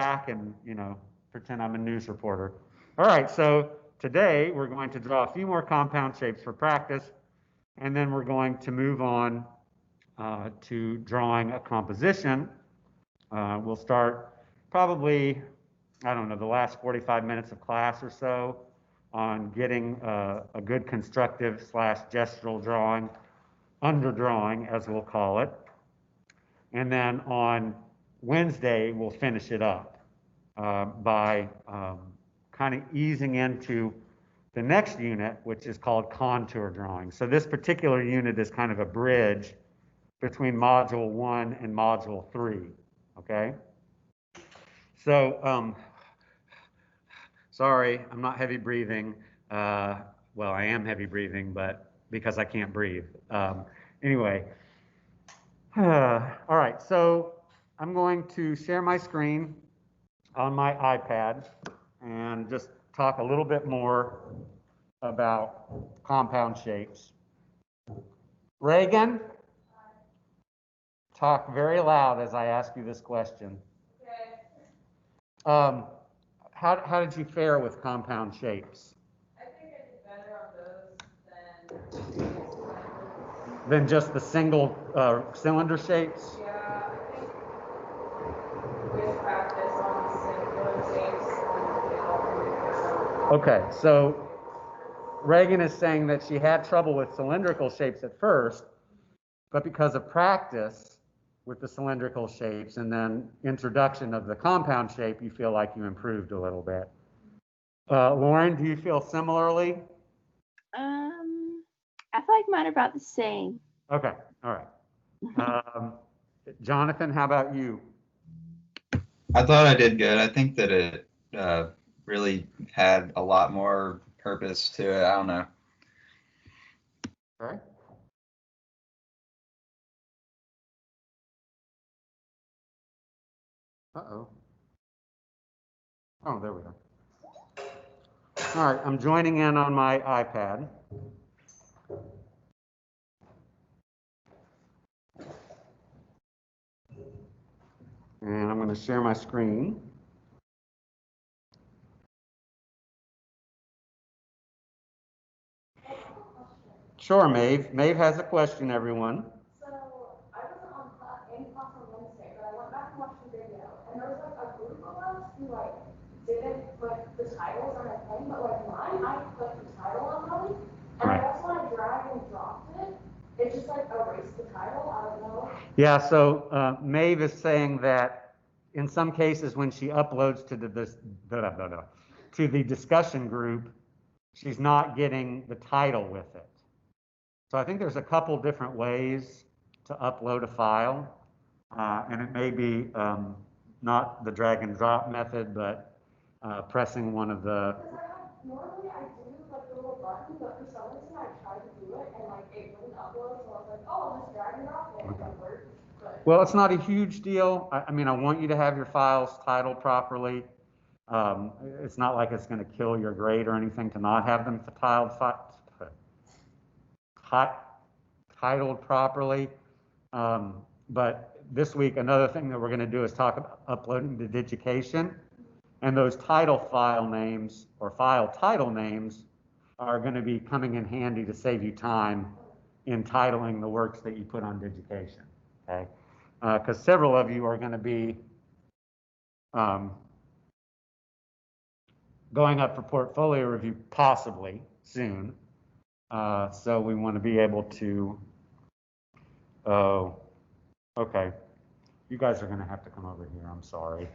back and, pretend I'm a news reporter. All right, so today we're going to draw a few more compound shapes for practice, and then we're going to move on to drawing a composition. We'll start probably, I don't know, the last 45 minutes of class or so on getting a good constructive / gestural drawing, underdrawing as we'll call it. And then on Wednesday, we'll finish it up by kind of easing into the next unit, which is called contour drawing. So this particular unit is kind of a bridge between Module 1 and Module 3, okay? So, sorry, I'm not heavy breathing. Well, I am heavy breathing, but because I can't breathe. Anyway, all right, so I'm going to share my screen on my iPad and just talk a little bit more about compound shapes. Reagan, talk very loud as I ask you this question. Okay. How did you fare with compound shapes? I think I did better on those than just the single cylinder shapes? Yeah, I think with practice on the cylinder shapes, okay, so Reagan is saying that she had trouble with cylindrical shapes at first, but because of practice with the cylindrical shapes and then introduction of the compound shape, you feel like you improved a little bit. Lauren, do you feel similarly? I feel like mine are about the same. Okay, all right. Jonathan, how about you? I thought I did good. I think that it really had a lot more purpose to it. I don't know. All right. Uh-oh. Oh, there we go. All right, I'm joining in on my iPad. And I'm going to share my screen. Sure, Maeve. Maeve has a question, everyone. So I wasn't on in class on Wednesday, but I went back and watched the video, and there was like a group of us who like didn't put the titles on a thing, but like mine, I put the title on mine, and I guess when I dragged and dropped it, it just like erased the title. I don't know. Yeah. So Maeve is saying that in some cases when she uploads to the discussion group, she's not getting the title with it. So I think there's a couple different ways to upload a file, and it may be not the drag and drop method, but pressing one of the. Normally I do like the little button, but for some reason I tried to do it and like it wouldn't upload, so I was like, oh, I'll just drag and drop it, and it worked. Well, it's not a huge deal. I mean, I want you to have your files titled properly. It's not like it's going to kill your grade or anything to not have them titled properly. But this week, another thing that we're going to do is talk about uploading to Digication. And those title file names or file title names are going to be coming in handy to save you time in titling the works that you put on Digication. Okay? Because several of you are going to be going up for portfolio review possibly soon. So we want to be able to, okay. You guys are going to have to come over here. I'm sorry.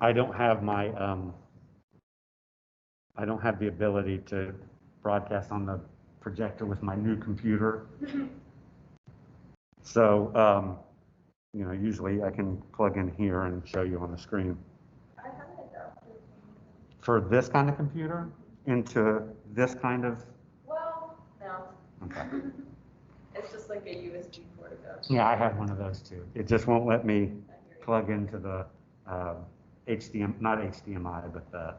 I don't have my, I don't have the ability to broadcast on the projector with my new computer. So, you know, usually I can plug in here and show you on the screen. I have an adapter. For this kind of computer? Into this kind of? Well, no. Okay. It's just like a USB port ago. Yeah, I have one of those too. It just won't let me plug into the HDMI, not HDMI, but the,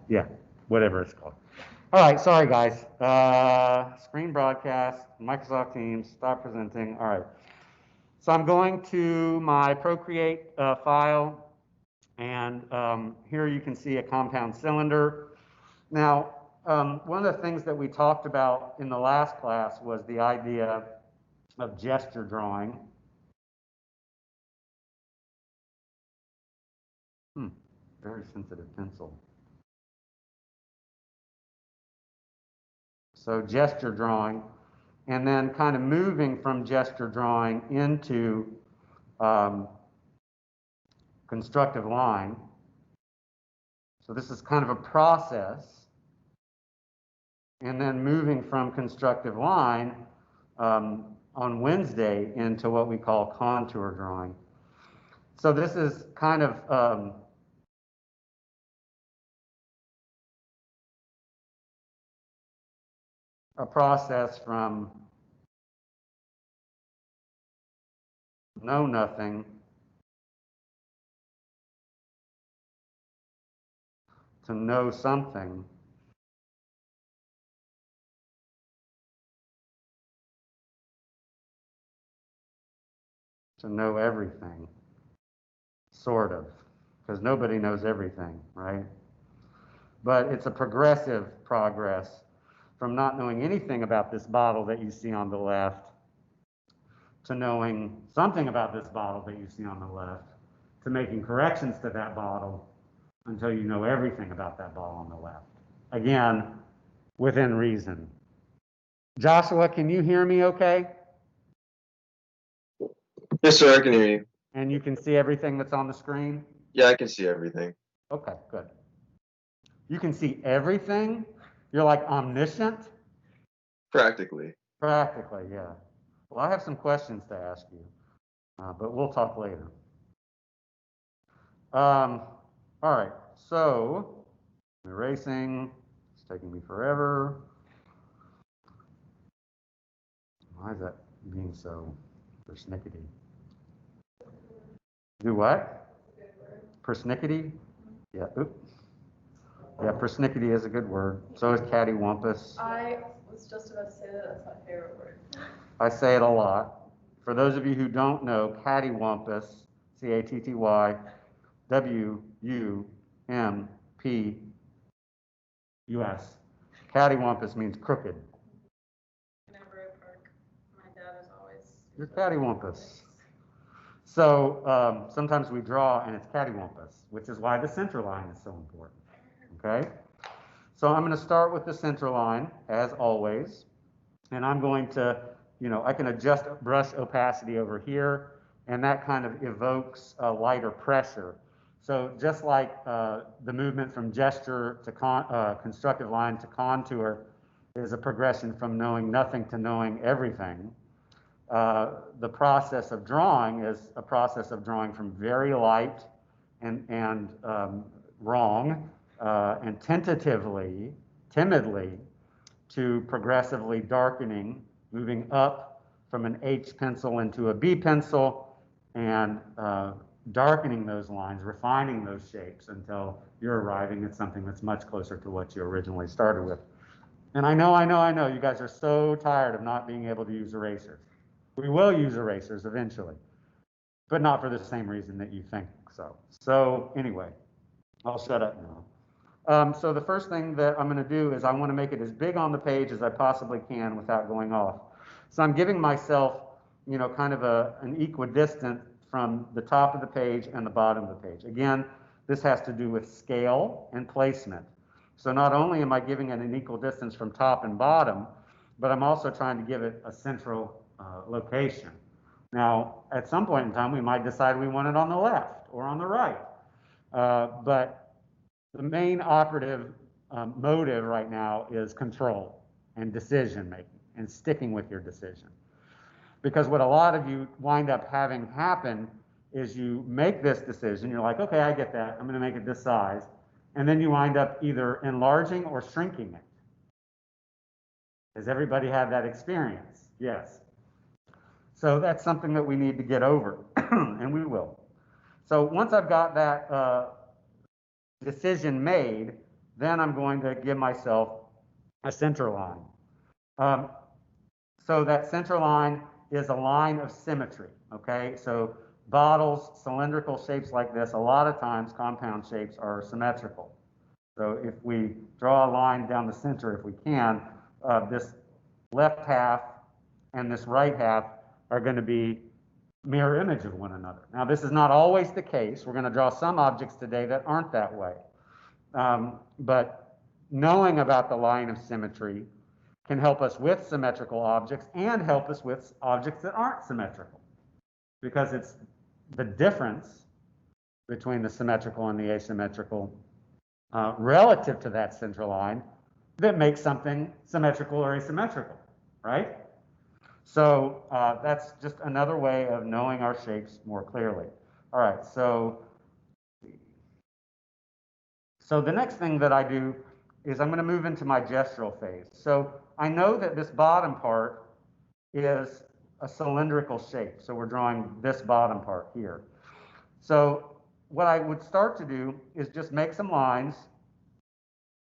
yeah, whatever it's called. All right, sorry guys. Screen broadcast, Microsoft Teams, stop presenting. All right. So I'm going to my Procreate file, and here you can see a compound cylinder. Now, one of the things that we talked about in the last class was the idea of gesture drawing. Very sensitive pencil. So gesture drawing, and then kind of moving from gesture drawing into constructive line. So this is kind of a process, and then moving from constructive line on Wednesday into what we call contour drawing. So this is kind of a process from know nothing to know something, to know everything, sort of, because nobody knows everything, right? But it's a progressive progress from not knowing anything about this bottle that you see on the left to knowing something about this bottle that you see on the left to making corrections to that bottle until you know everything about that bottle on the left. Again, within reason. Joshua, can you hear me okay? Yes, sir, I can hear you. And you can see everything that's on the screen? Yeah, I can see everything. Okay, good. You can see everything? You're like omniscient? Practically. Practically, yeah. Well, I have some questions to ask you, but we'll talk later. All right, so erasing, it's taking me forever. Why is that being so persnickety? Do what? Persnickety? Yeah, oops. Yeah, persnickety is a good word. So is cattywampus. I was just about to say that, that's my favorite word. I say it a lot. For those of you who don't know, cattywampus, C-A-T-T-Y, W-U-M-P-U-S. Cattywampus means crooked. Whenever I park, my dad is always. You're cattywampus. So sometimes we draw and it's cattywampus, which is why the center line is so important. Okay? So I'm going to start with the center line, as always. And I'm going to, I can adjust brush opacity over here, and that kind of evokes a lighter pressure. So just like the movement from gesture to constructive line to contour is a progression from knowing nothing to knowing everything, the process of drawing is a process of drawing from very light and wrong and timidly, to progressively darkening, moving up from an H pencil into a B pencil, and darkening those lines, refining those shapes until you're arriving at something that's much closer to what you originally started with. And I know, you guys are so tired of not being able to use erasers. We will use erasers eventually, but not for the same reason that you think so. So anyway, I'll shut up now. So the first thing that I'm going to do is I want to make it as big on the page as I possibly can without going off. So I'm giving myself, kind of an equidistant from the top of the page and the bottom of the page. Again, this has to do with scale and placement. So not only am I giving it an equal distance from top and bottom, but I'm also trying to give it a central location. Now, at some point in time, we might decide we want it on the left or on the right. But the main operative motive right now is control and decision making and sticking with your decision. Because what a lot of you wind up having happen is you make this decision, you're like, okay, I get that, I'm going to make it this size, and then you wind up either enlarging or shrinking it. Has everybody had that experience? Yes. So that's something that we need to get over, and we will. So once I've got that decision made, then I'm going to give myself a center line. So that center line is a line of symmetry, okay? So bottles, cylindrical shapes like this, a lot of times compound shapes are symmetrical. So if we draw a line down the center, if we can, this left half and this right half are going to be mirror image of one another. Now, this is not always the case. We're going to draw some objects today that aren't that way. But knowing about the line of symmetry can help us with symmetrical objects and help us with objects that aren't symmetrical, because it's the difference between the symmetrical and the asymmetrical relative to that center line that makes something symmetrical or asymmetrical, right? So that's just another way of knowing our shapes more clearly. All right, so the next thing that I do is I'm going to move into my gestural phase. So I know that this bottom part is a cylindrical shape. So we're drawing this bottom part here. So what I would start to do is just make some lines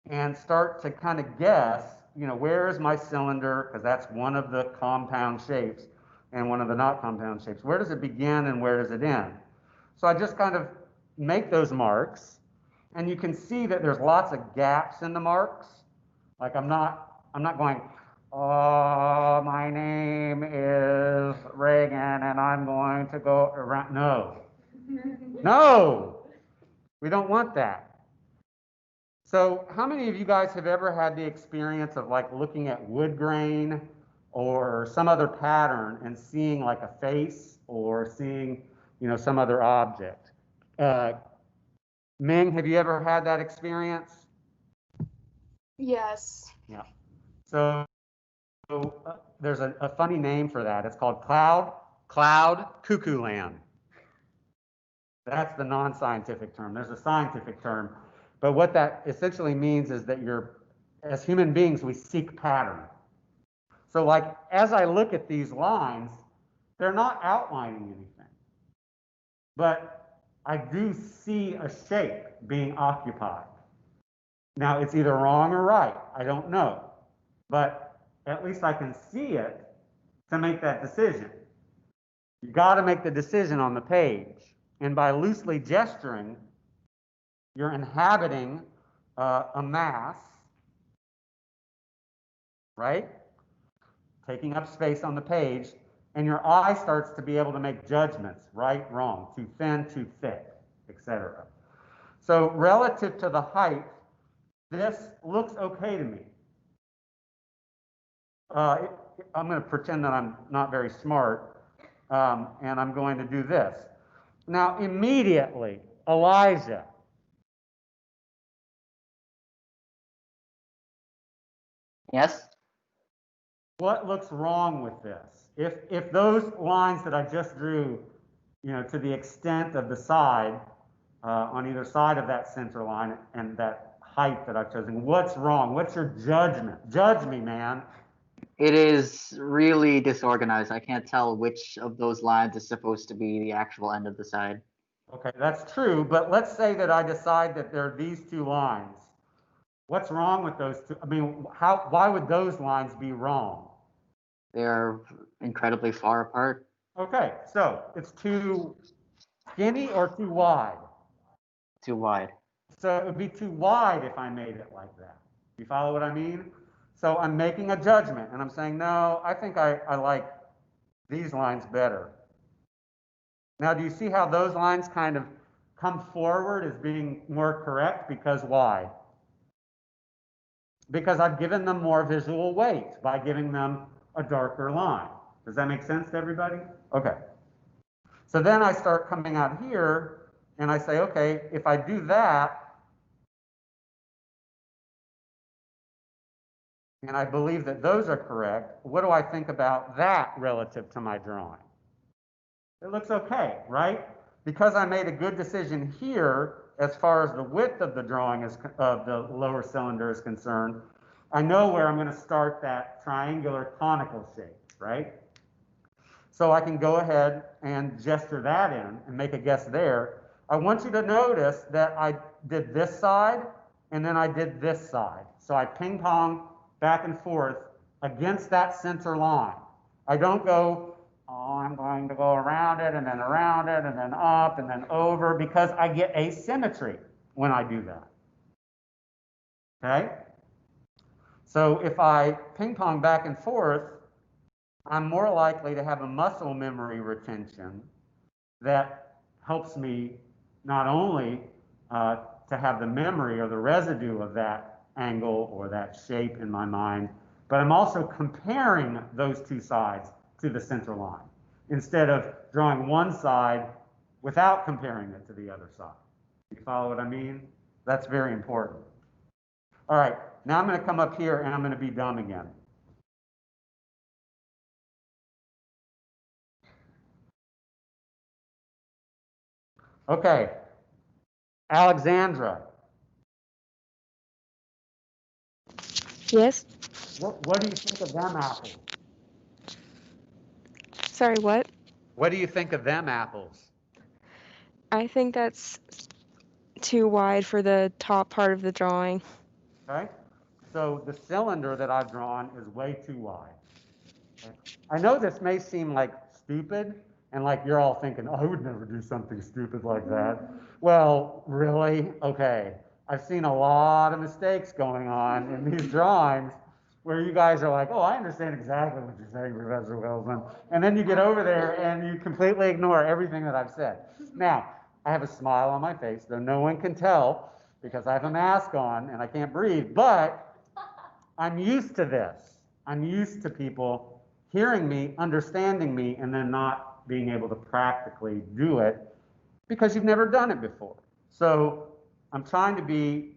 and start to kind of guess, you know, where is my cylinder? Because that's one of the compound shapes and one of the not compound shapes. Where does it begin and where does it end? So I just kind of make those marks, and you can see that there's lots of gaps in the marks. Like I'm not going, oh, my name is Reagan and I'm going to go around. No, no, we don't want that. So how many of you guys have ever had the experience of like looking at wood grain or some other pattern and seeing like a face or seeing, you know, some other object? Ming, have you ever had that experience? Yes. Yeah. So there's a funny name for that. It's called cloud cuckoo land. That's the non-scientific term. There's a scientific term. But what that essentially means is that as human beings, we seek pattern. So like, as I look at these lines, they're not outlining anything. But I do see a shape being occupied. Now, it's either wrong or right. I don't know. But at least I can see it to make that decision. You got to make the decision on the page. And by loosely gesturing, you're inhabiting a mass, right? Taking up space on the page, and your eye starts to be able to make judgments, right, wrong, too thin, too thick, etc. So relative to the height, this looks okay to me. I'm going to pretend that I'm not very smart, and I'm going to do this. Now, immediately, Elijah. Yes? What looks wrong with this? If those lines that I just drew, you know, to the extent of the side, on either side of that center line and that height that I've chosen, what's wrong? What's your judgment? Judge me, man. It is really disorganized. I can't tell which of those lines is supposed to be the actual end of the side. Okay, that's true, but let's say that I decide that there are these two lines. What's wrong with those two? I mean, why would those lines be wrong? They're incredibly far apart. Okay, so it's too skinny or too wide? Too wide. So it would be too wide if I made it like that. You follow what I mean? So I'm making a judgment and I'm saying, no, I think I like these lines better. Now, do you see how those lines kind of come forward as being more correct? Because why? Because I've given them more visual weight by giving them a darker line. Does that make sense to everybody? Okay. So then I start coming out here and I say, okay, if I do that, and I believe that those are correct, what do I think about that relative to my drawing? It looks okay, right? Because I made a good decision here as far as the width of the drawing of the lower cylinder is concerned, I know where I'm going to start that triangular conical shape, right? So I can go ahead and gesture that in and make a guess there. I want you to notice that I did this side and then I did this side. So I ping pong back and forth against that center line. I don't go oh, I'm going to go around it and then around it and then up and then over, because I get asymmetry when I do that. Okay? So if I ping pong back and forth, I'm more likely to have a muscle memory retention that helps me not only to have the memory or the residue of that angle or that shape in my mind, but I'm also comparing those two sides to the center line instead of drawing one side without comparing it to the other side. You follow what I mean? That's very important. All right, now I'm going to come up here and I'm going to be dumb again. Okay, Alexandra, Yes? what do you think of them apples? Sorry, what? What do you think of them apples? I think that's too wide for the top part of the drawing. Okay, so the cylinder that I've drawn is way too wide. Okay? I know this may seem like stupid, and like you're all thinking, oh, I would never do something stupid like that. Well, really? Okay. I've seen a lot of mistakes going on in these drawings where you guys are like, oh, I understand exactly what you're saying, Professor Wilson. And then you get over there and you completely ignore everything that I've said. Now, I have a smile on my face, though no one can tell because I have a mask on and I can't breathe, but I'm used to this. I'm used to people hearing me, understanding me, and then not being able to practically do it because you've never done it before. So I'm trying to be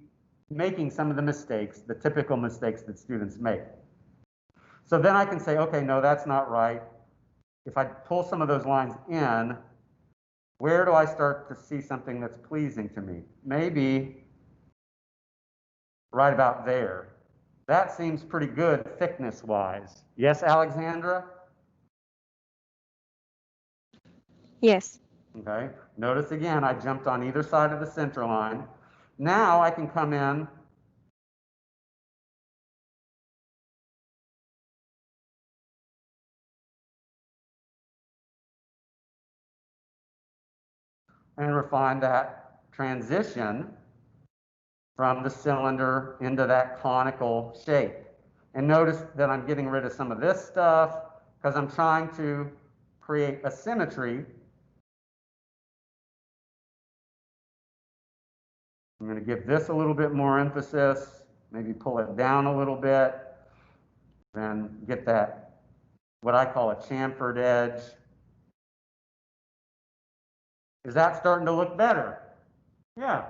making some of the mistakes, the typical mistakes that students make. So then I can say, okay, no, that's not right. If I pull some of those lines in, where do I start to see something that's pleasing to me? Maybe right about there. That seems pretty good thickness-wise. Yes, Alexandra? Yes. Okay, notice again, I jumped on either side of the center line. Now I can come in and refine that transition from the cylinder into that conical shape. And notice that I'm getting rid of some of this stuff because I'm trying to create a symmetry. I'm going to give this a little bit more emphasis, maybe pull it down a little bit, then get that, what I call a chamfered edge. Is that starting to look better? Yeah,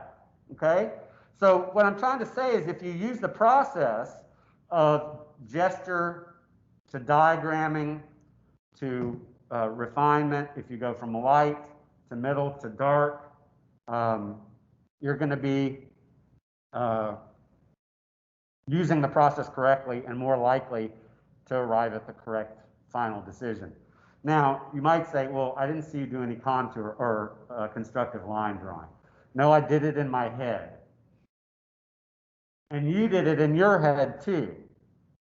okay. So what I'm trying to say is if you use the process of gesture to diagramming to refinement, if you go from light to middle to dark, you're going to be using the process correctly and more likely to arrive at the correct final decision. Now, you might say, well, I didn't see you do any contour or constructive line drawing. No, I did it in my head. And you did it in your head too,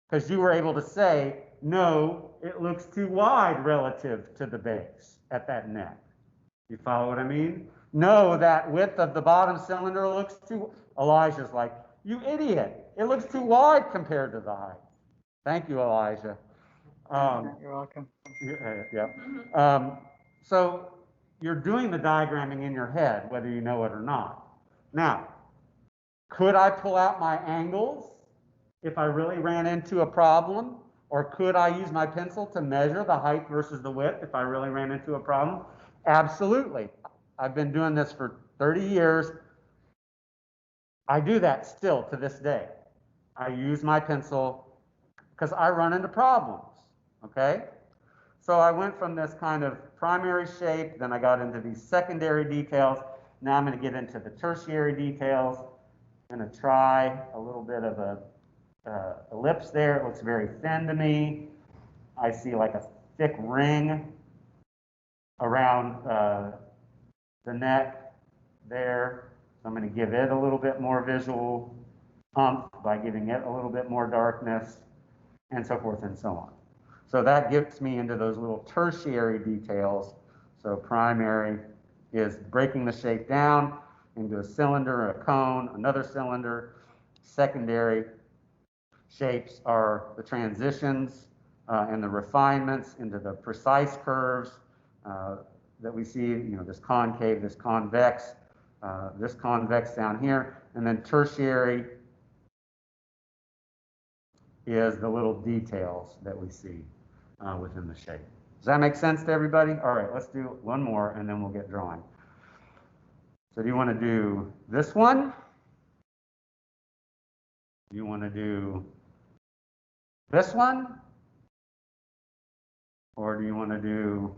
because you were able to say, no, it looks too wide relative to the base at that neck. You follow what I mean? No, that width of the bottom cylinder looks too, Elijah's like, you idiot, it looks too wide compared to the height. Thank you, Elijah. You're welcome. Yeah. So you're doing the diagramming in your head, whether you know it or not. Now, could I pull out my angles if I really ran into a problem? Or could I use my pencil to measure the height versus the width if I really ran into a problem? Absolutely. I've been doing this for 30 years. I do that still to this day. I use my pencil because I run into problems, okay? So I went from this kind of primary shape, then I got into these secondary details. Now I'm going to get into the tertiary details. I'm going to try a little bit of a ellipse there. It looks very thin to me. I see like a thick ring around the neck there. So I'm going to give it a little bit more visual by giving it a little bit more darkness, and so forth and so on. So that gets me into those little tertiary details. So primary is breaking the shape down into a cylinder, a cone, another cylinder. Secondary shapes are the transitions and the refinements into the precise curves that we see, this concave, this convex down here. And then tertiary is the little details that we see within the shape. Does that make sense to everybody? All right, let's do one more and then we'll get drawing. So do you want to do this one? Do you want to do this one? Or do you want to do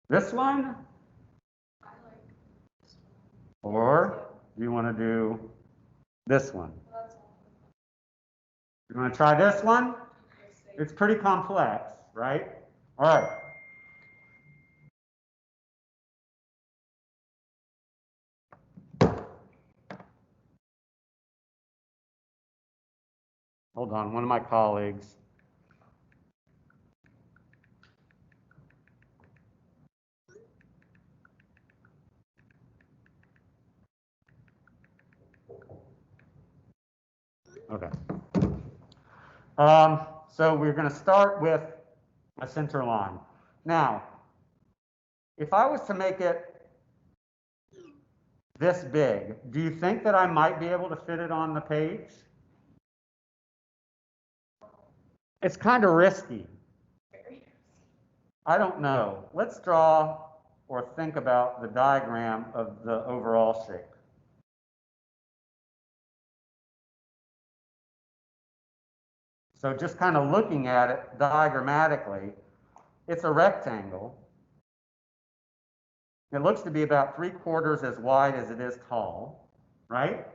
this one? I like this Or do you want to do this one? one. That's all. You want to try this one? Let's see. It's pretty complex, right? All right. Hold on, one of my colleagues. Okay. So we're going to start with a center line. Now, if I was to make it this big, do you think that I might be able to fit it on the page? It's kind of risky. I don't know. Let's draw or think about the diagram of the overall shape. So just kind of looking at it diagrammatically, it's a rectangle. It looks to be about 3/4 as wide as it is tall, right?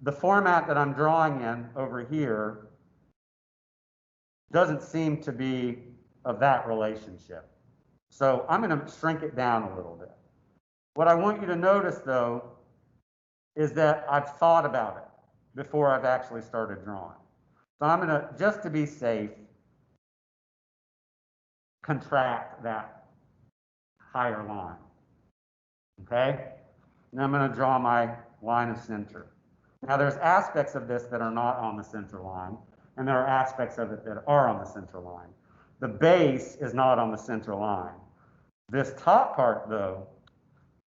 The format that I'm drawing in over here doesn't seem to be of that relationship. So I'm going to shrink it down a little bit. What I want you to notice, though, is that I've thought about it before I've actually started drawing. So I'm going to, just to be safe, contract that higher line. Okay? And I'm going to draw my line of center. Now there's aspects of this that are not on the center line, and there are aspects of it that are on the center line. The base is not on the center line. This top part, though,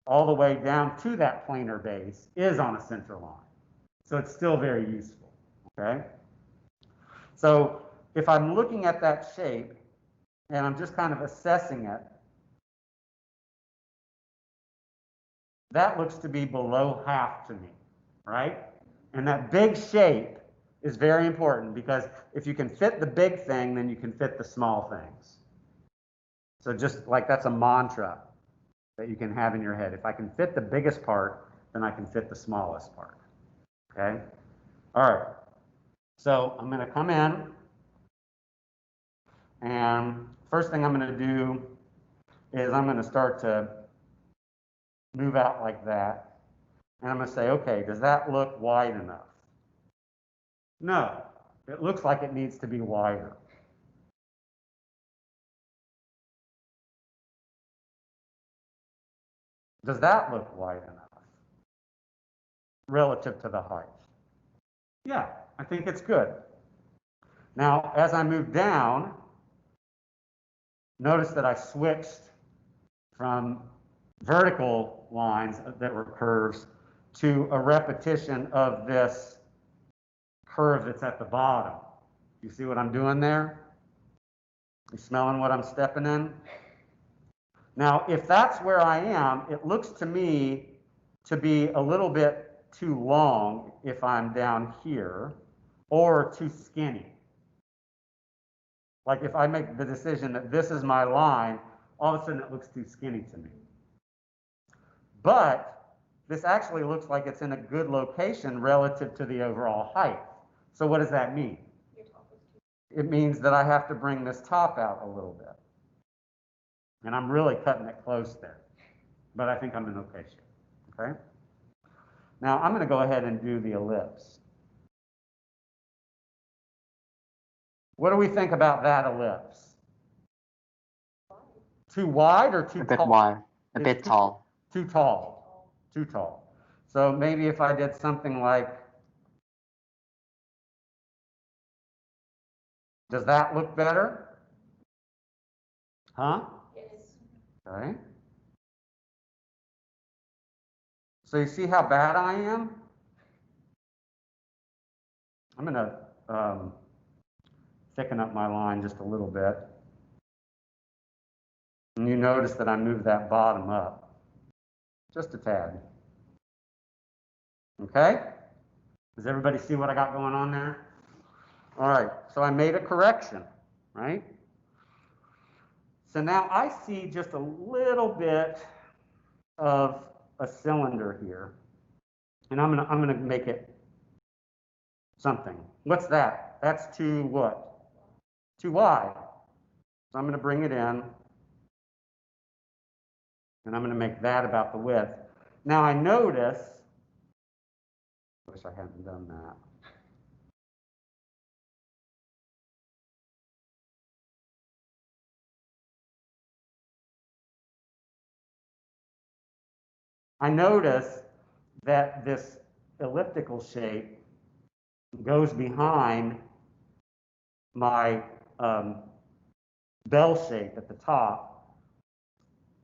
all the way down to that planar base, is on a center line. So it's still very useful, okay? So if I'm looking at that shape, and I'm just kind of assessing it, that looks to be below half to me, right? And that big shape is very important because if you can fit the big thing, then you can fit the small things. So just like that's a mantra that you can have in your head. If I can fit the biggest part, then I can fit the smallest part, okay? All right, so I'm gonna come in, and first thing I'm gonna do is I'm gonna start to move out like that. And I'm going to say, okay, does that look wide enough? No, it looks like it needs to be wider. Does that look wide enough relative to the height? Yeah, I think it's good. Now, as I move down, notice that I switched from vertical lines that were curves to a repetition of this curve that's at the bottom. You see what I'm doing there? You smelling what I'm stepping in? Now, if that's where I am, it looks to me to be a little bit too long if I'm down here, or too skinny. Like if I make the decision that this is my line, all of a sudden it looks too skinny to me. But this actually looks like it's in a good location relative to the overall height. So what does that mean? It means that I have to bring this top out a little bit. And I'm really cutting it close there. But I think I'm in okay shape, okay? Now I'm going to go ahead and do the ellipse. What do we think about that ellipse? Too wide or too A bit tall? wide, a It's bit tall. Too tall. Too tall. So maybe if I did something like, does that look better? Huh? Yes. Okay. So you see how bad I am? I'm going to thicken up my line just a little bit. And you notice that I moved that bottom up just a tad. Okay? Does everybody see what I got going on there? All right, so I made a correction, right? So now I see just a little bit of a cylinder here. And I'm gonna make it something. What's that? That's too what? Too wide. So I'm gonna bring it in. And I'm gonna make that about the width. Now I notice, wish I hadn't done that. I notice that this elliptical shape goes behind my bell shape at the top,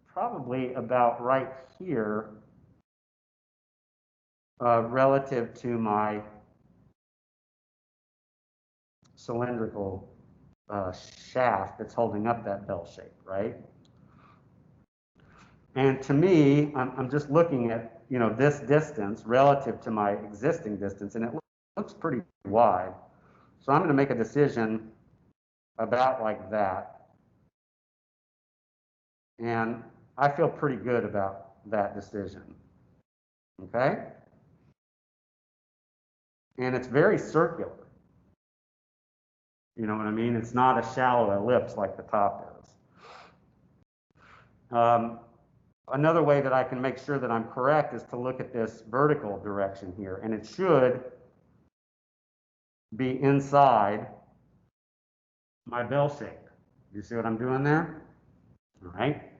probably about right here, relative to my cylindrical shaft that's holding up that bell shape, right? And to me, I'm just looking at, you know, this distance relative to my existing distance, and it looks pretty wide. So I'm going to make a decision about like that. And I feel pretty good about that decision. Okay? And it's very circular. You know what I mean? It's not a shallow ellipse like the top is. Another way that I can make sure that I'm correct is to look at this vertical direction here, and it should be inside my bell shape. You see what I'm doing there? All right.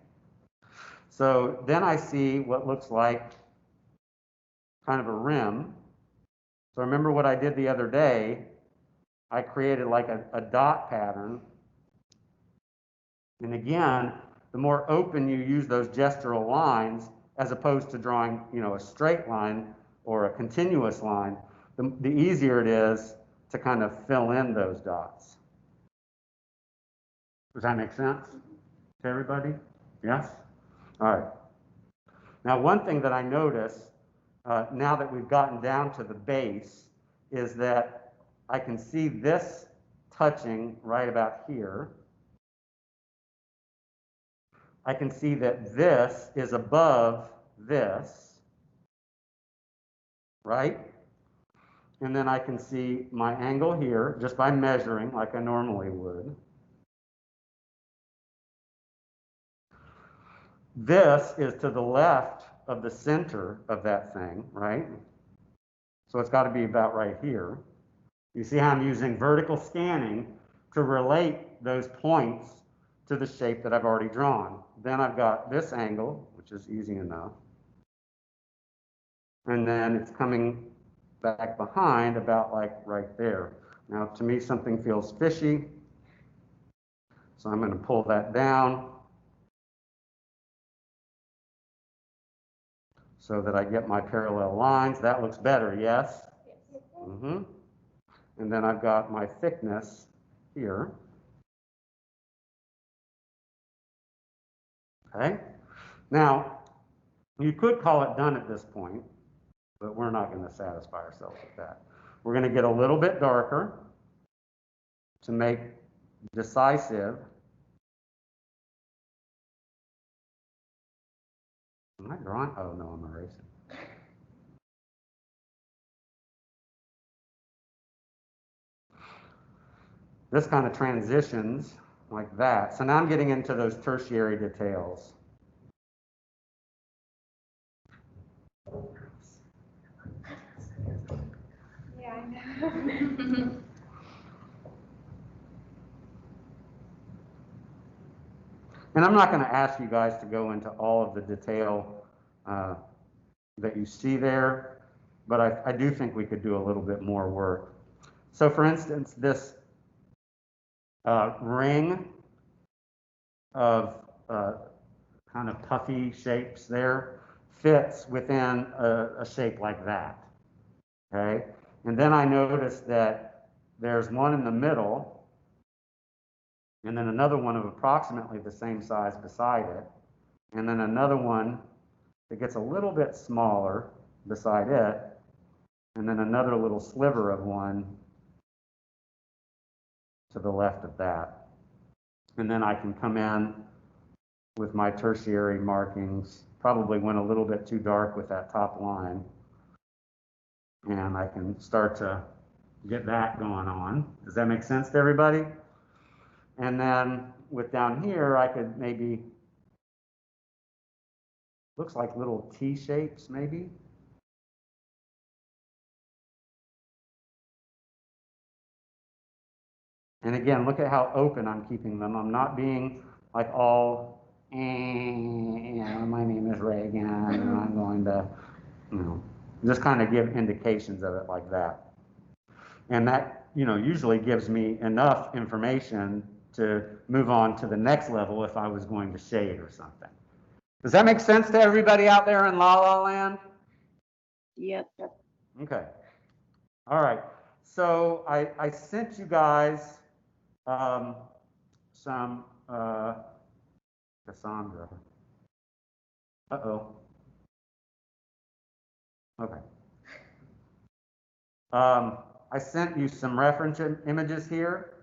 So then I see what looks like kind of a rim. So remember what I did the other day? I created like a dot pattern. And again, the more open you use those gestural lines, as opposed to drawing, you know, a straight line or a continuous line, the easier it is to kind of fill in those dots. Does that make sense to everybody? Yes? All right. Now, one thing that I notice now that we've gotten down to the base is that I can see this touching right about here. I can see that this is above this, right? And then I can see my angle here just by measuring like I normally would. This is to the left of the center of that thing, right? So it's got to be about right here. You see how I'm using vertical scanning to relate those points to the shape that I've already drawn. Then I've got this angle, which is easy enough. And then it's coming back behind about like right there. Now, to me, something feels fishy. So I'm going to pull that down so that I get my parallel lines. That looks better, yes? Yes. Mm-hmm. And then I've got my thickness here. Okay. Now, you could call it done at this point, but we're not going to satisfy ourselves with that. We're going to get a little bit darker to make decisive. Am I drawing? Oh, no, I'm erasing. This kind of transitions like that. So now I'm getting into those tertiary details. Yeah, I know. And I'm not going to ask you guys to go into all of the detail that you see there, but I do think we could do a little bit more work. So for instance, this ring of kind of puffy shapes there fits within a shape like that, okay? And then I noticed that there's one in the middle, and then another one of approximately the same size beside it, and then another one that gets a little bit smaller beside it, and then another little sliver of one to the left of that. And then I can come in with my tertiary markings, probably went a little bit too dark with that top line, and I can start to get that going on. Does that make sense to everybody? And then with down here, I could maybe, looks like little T shapes maybe. And again, look at how open I'm keeping them. I'm not being like all, you know, my name is Reagan, and I'm going to, you know, just kind of give indications of it like that. And that, you know, usually gives me enough information to move on to the next level if I was going to shade or something. Does that make sense to everybody out there in La La Land? Yep. Okay. All right. So I sent you guys some Cassandra. Uh-oh. Okay. I sent you some reference images here.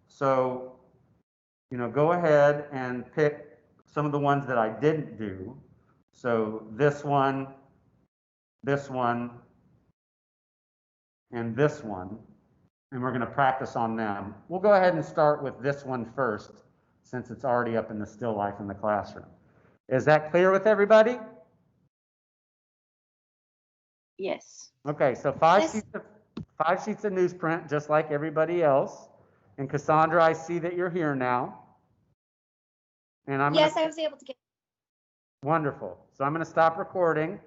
So, you know, go ahead and pick some of the ones that I didn't do. So this one, and this one, and we're going to practice on them. We'll go ahead and start with this one first, since it's already up in the still life in the classroom. Is that clear with everybody? Yes. Okay, so five Yes. sheets of newsprint, just like everybody else. And Cassandra, I see that you're here now. And I'm Yes, gonna, I was able to get. wonderful. So I'm going to stop recording,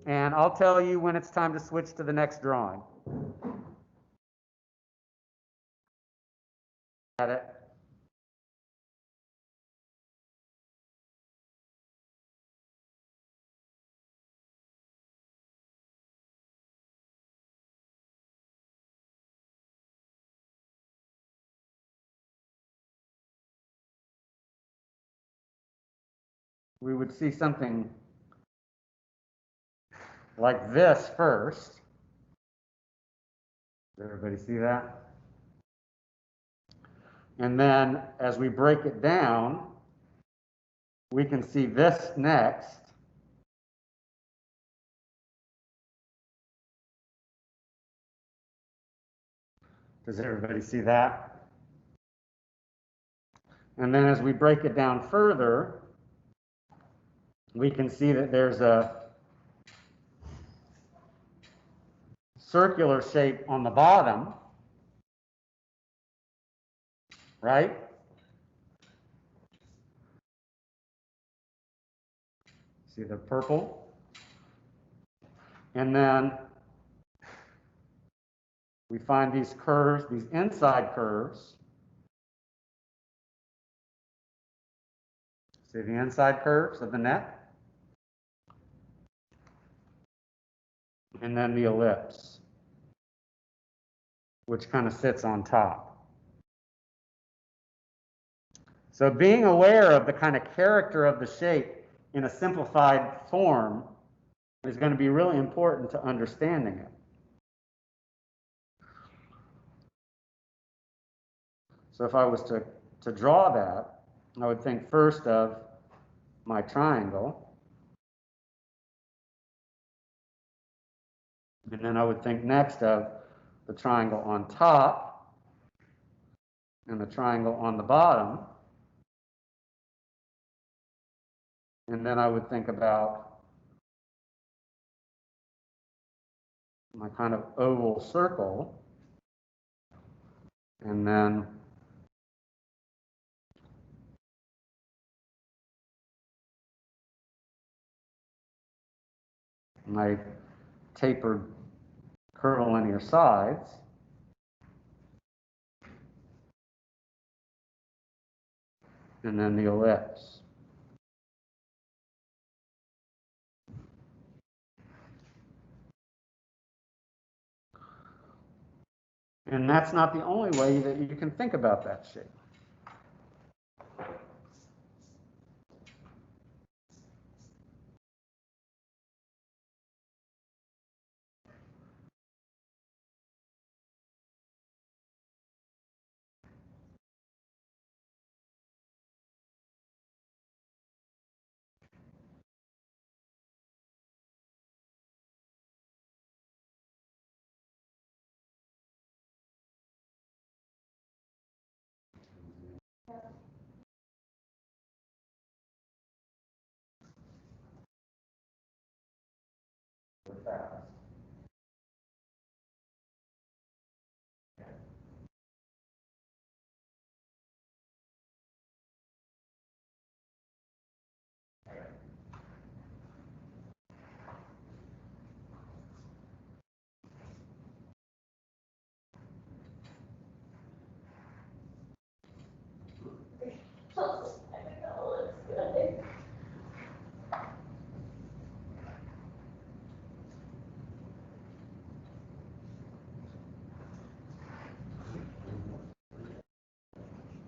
and I'll tell you when it's time to switch to the next drawing. Got it? We would see something like this first. Does everybody see that? And then as we break it down, we can see this next. Does everybody see that? And then as we break it down further, we can see that there's a circular shape on the bottom, right? See the purple? And then we find these curves, these inside curves. See the inside curves of the neck? And then the ellipse, which kind of sits on top. So being aware of the kind of character of the shape in a simplified form is going to be really important to understanding it. So if I was to draw that, I would think first of my triangle. And then I would think next of the triangle on top and the triangle on the bottom. And then I would think about my kind of oval circle. And then my tapered curvilinear sides. And then the ellipse. And that's not the only way that you can think about that shape.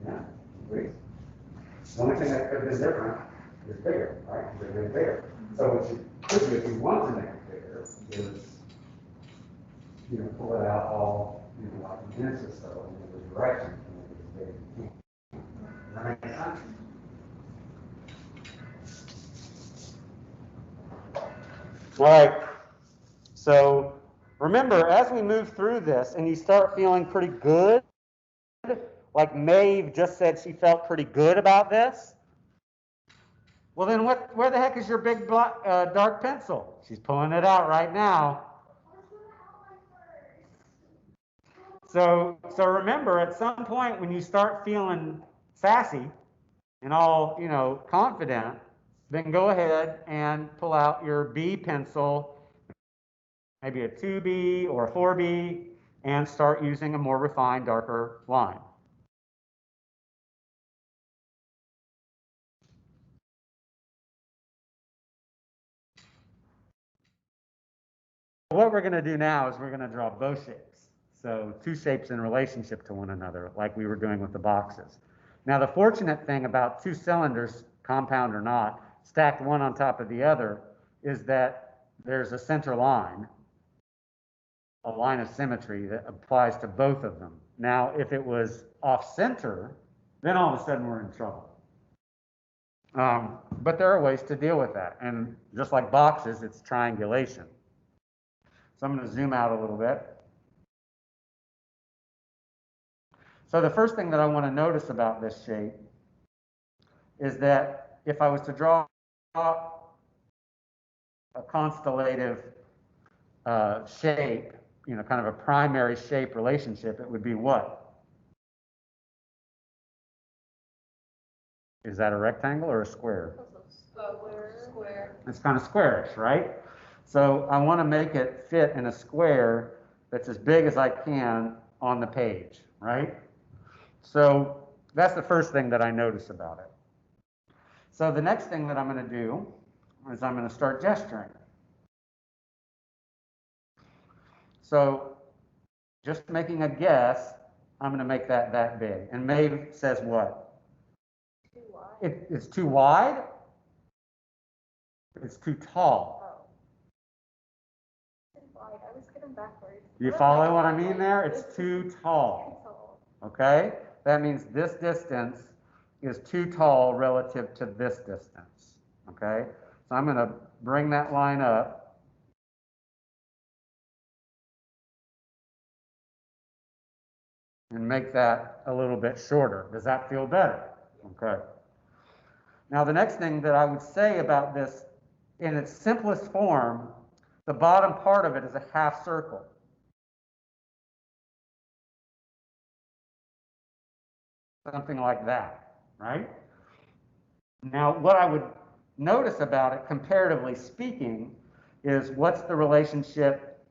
Yeah, great. The only thing that could have been different is bigger, right? It could have been bigger. So what you could do if you want to make it bigger is, pull it out all, like an inch or so in the direction to make it as big as you can. Does that make sense? All right. So remember, as we move through this and you start feeling pretty good, like Maeve just said she felt pretty good about this, well then where the heck is your big black, dark pencil? She's pulling it out right now. So remember, at some point when you start feeling sassy and all, confident, then go ahead and pull out your B pencil, maybe a 2B or a 4B, and start using a more refined, darker line. What we're going to do now is we're going to draw bow shapes. So two shapes in relationship to one another, like we were doing with the boxes. Now, the fortunate thing about two cylinders, compound or not, stacked one on top of the other, is that there's a center line, a line of symmetry that applies to both of them. Now, if it was off center, then all of a sudden we're in trouble. But there are ways to deal with that. And just like boxes, it's triangulation. So I'm going to zoom out a little bit. So the first thing that I want to notice about this shape is that if I was to draw a constellative shape, kind of a primary shape relationship, it would be what? Is that a rectangle or a square? Square. It's kind of squarish, right? So I want to make it fit in a square that's as big as I can on the page, right? So that's the first thing that I notice about it. So the next thing that I'm going to do is I'm going to start gesturing. So just making a guess, I'm going to make that big. And Maeve says what? Too wide. It's too wide? It's too tall. Too wide. I was getting backwards. You follow what I mean there? It's too tall. Okay? That means this distance is too tall relative to this distance. Okay? So I'm going to bring that line up. And make that a little bit shorter. Does that feel better? Okay. Now the next thing that I would say about this, in its simplest form, the bottom part of it is a half circle. Something like that, right? Now what I would notice about it, comparatively speaking, is what's the relationship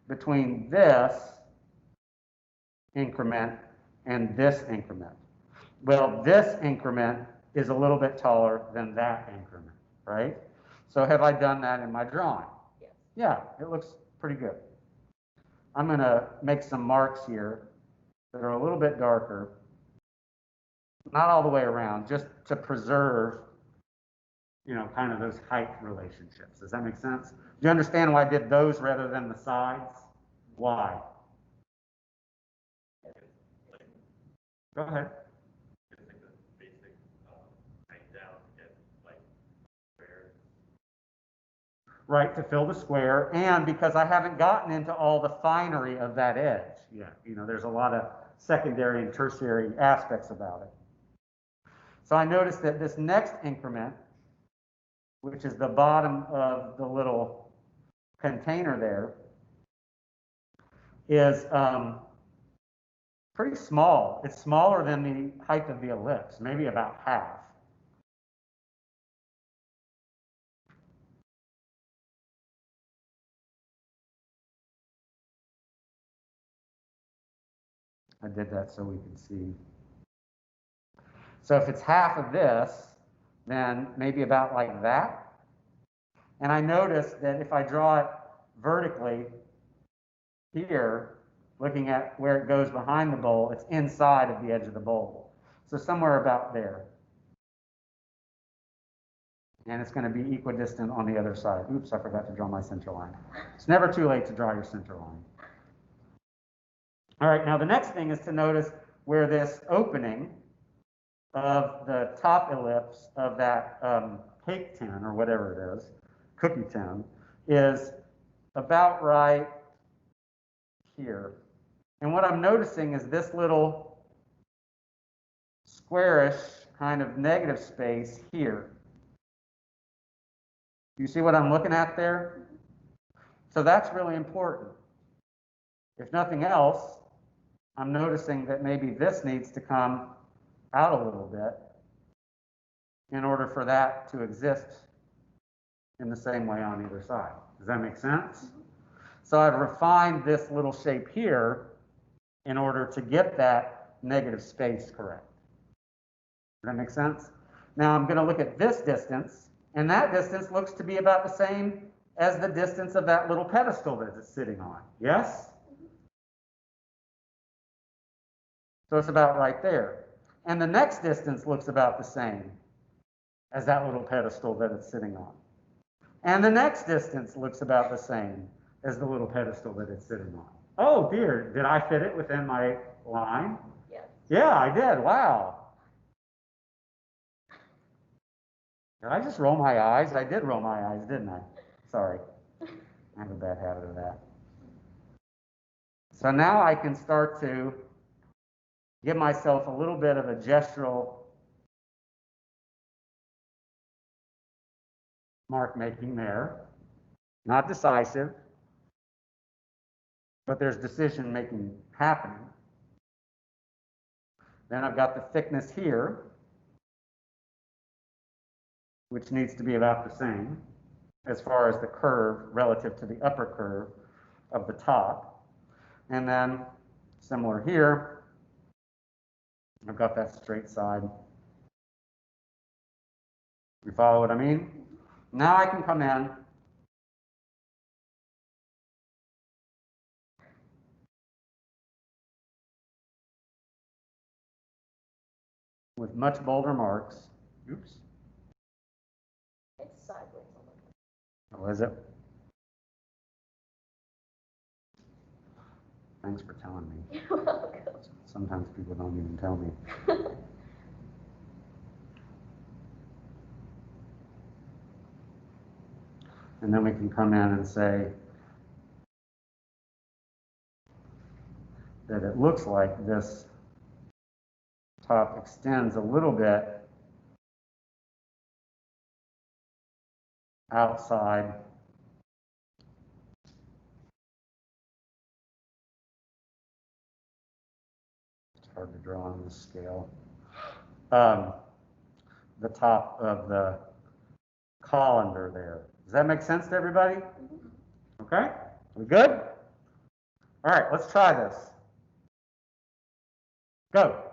between this increment and this increment? Well, this increment is a little bit taller than that increment, right? So have I done that in my drawing? Yes. Yeah, it looks pretty good. I'm going to make some marks here that are a little bit darker, not all the way around, just to preserve, you know, kind of those height relationships. Does that make sense? Do you understand why I did those rather than the sides? Why? Go ahead. Right, to fill the square, and because I haven't gotten into all the finery of that edge yet. You know, there's a lot of secondary and tertiary aspects about it. So I noticed that this next increment, which is the bottom of the little container there, is pretty small. It's smaller than the height of the ellipse, maybe about half. I did that so we could see. So if it's half of this, then maybe about like that. And I noticed that if I draw it vertically here, looking at where it goes behind the bowl, it's inside of the edge of the bowl. So somewhere about there. And it's going to be equidistant on the other side. Oops, I forgot to draw my center line. It's never too late to draw your center line. All right, now the next thing is to notice where this opening of the top ellipse of that cake tin, or whatever it is, cookie tin, is about right here. And what I'm noticing is this little squarish kind of negative space here. You see what I'm looking at there? So that's really important. If nothing else, I'm noticing that maybe this needs to come out a little bit in order for that to exist in the same way on either side. Does that make sense? So I've refined this little shape here in order to get that negative space correct. Does that make sense? Now I'm going to look at this distance, and that distance looks to be about the same as the distance of that little pedestal that it's sitting on. Yes? So it's about right there. And the next distance looks about the same as that little pedestal that it's sitting on. And the next distance looks about the same as the little pedestal that it's sitting on. Oh dear, did I fit it within my line? Yes. Yeah, I did. Wow. Did I just roll my eyes? I did roll my eyes, didn't I? Sorry. I have a bad habit of that. So now I can start to give myself a little bit of a gestural mark making there. Not decisive, but there's decision making happening. Then I've got the thickness here, which needs to be about the same as far as the curve relative to the upper curve of the top. And then similar here, I've got that straight side. You follow what I mean? Now I can come in with much bolder marks. Oops. It's sideways a little. Oh, is it? Thanks for telling me. You're welcome. Sometimes people don't even tell me. And then we can come in and say that it looks like this top extends a little bit outside it's hard to draw on this scale, the top of the colander there. Does that make sense to everybody? Okay, we good? All right, let's try this. Go.